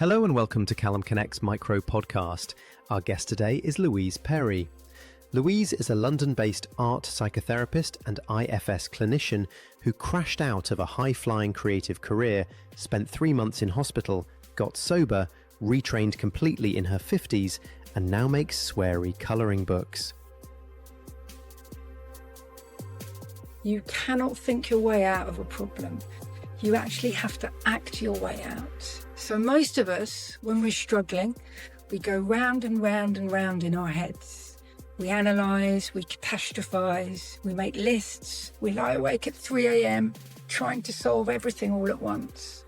Hello and welcome to Callum Connect's Micro Podcast. Our guest today is Louise Perry. Louise is a London-based art psychotherapist and IFS clinician who crashed out of a high-flying creative career, spent 3 months in hospital, got sober, retrained completely in her 50s, and now makes sweary colouring books. You cannot think your way out of a problem. You actually have to act your way out. So most of us, when we're struggling, we go round and round and round in our heads. We analyse, we catastrophise, we make lists, we lie awake at 3 a.m. trying to solve everything all at once.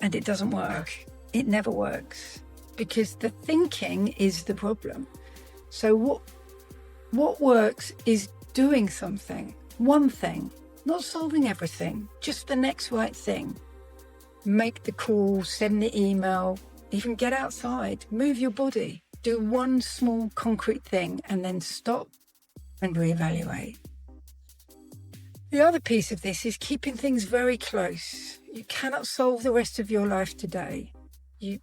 And it doesn't work. It never works. Because the thinking is the problem. So what works is doing something, one thing, not solving everything, just the next right thing. Make the call, send the email, even get outside, move your body, do one small concrete thing and then stop and reevaluate. The other piece of this is keeping things very close. You cannot solve the rest of your life today.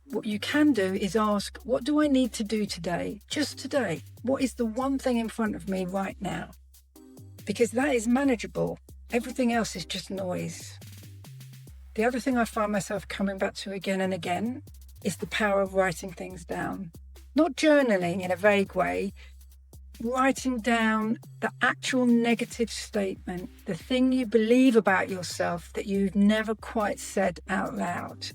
What you can do is ask, what do I need to do today? Just today. What is the one thing in front of me right now? Because that is manageable. Everything else is just noise. The other thing I find myself coming back to again and again is the power of writing things down. Not journaling in a vague way, writing down the actual negative statement, the thing you believe about yourself that you've never quite said out loud.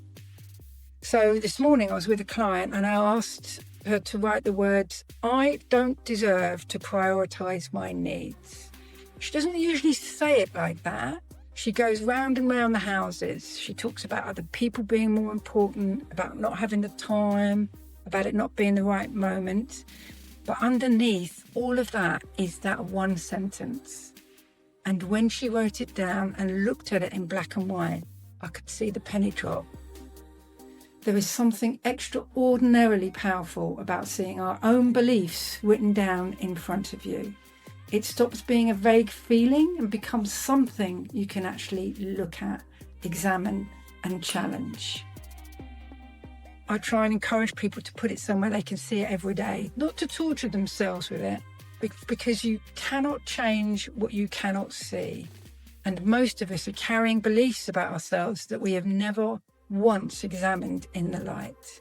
So this morning I was with a client and I asked her to write the words, "I don't deserve to prioritise my needs." She doesn't usually say it like that. She goes round and round the houses. She talks about other people being more important, about not having the time, about it not being the right moment. But underneath all of that is that one sentence. And when she wrote it down and looked at it in black and white, I could see the penny drop. There is something extraordinarily powerful about seeing our own beliefs written down in front of you. It stops being a vague feeling and becomes something you can actually look at, examine and challenge. I try and encourage people to put it somewhere they can see it every day, not to torture themselves with it, because you cannot change what you cannot see. And most of us are carrying beliefs about ourselves that we have never once examined in the light.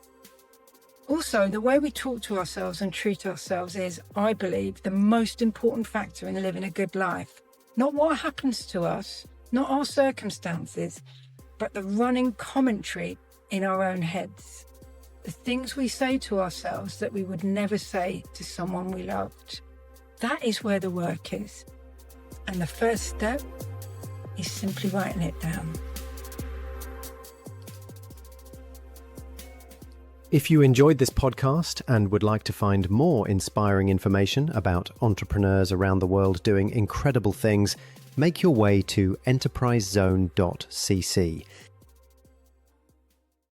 Also, the way we talk to ourselves and treat ourselves is, I believe, the most important factor in living a good life. Not what happens to us, not our circumstances, but the running commentary in our own heads. The things we say to ourselves that we would never say to someone we loved. That is where the work is. And the first step is simply writing it down. If you enjoyed this podcast and would like to find more inspiring information about entrepreneurs around the world doing incredible things, make your way to enterprisezone.cc.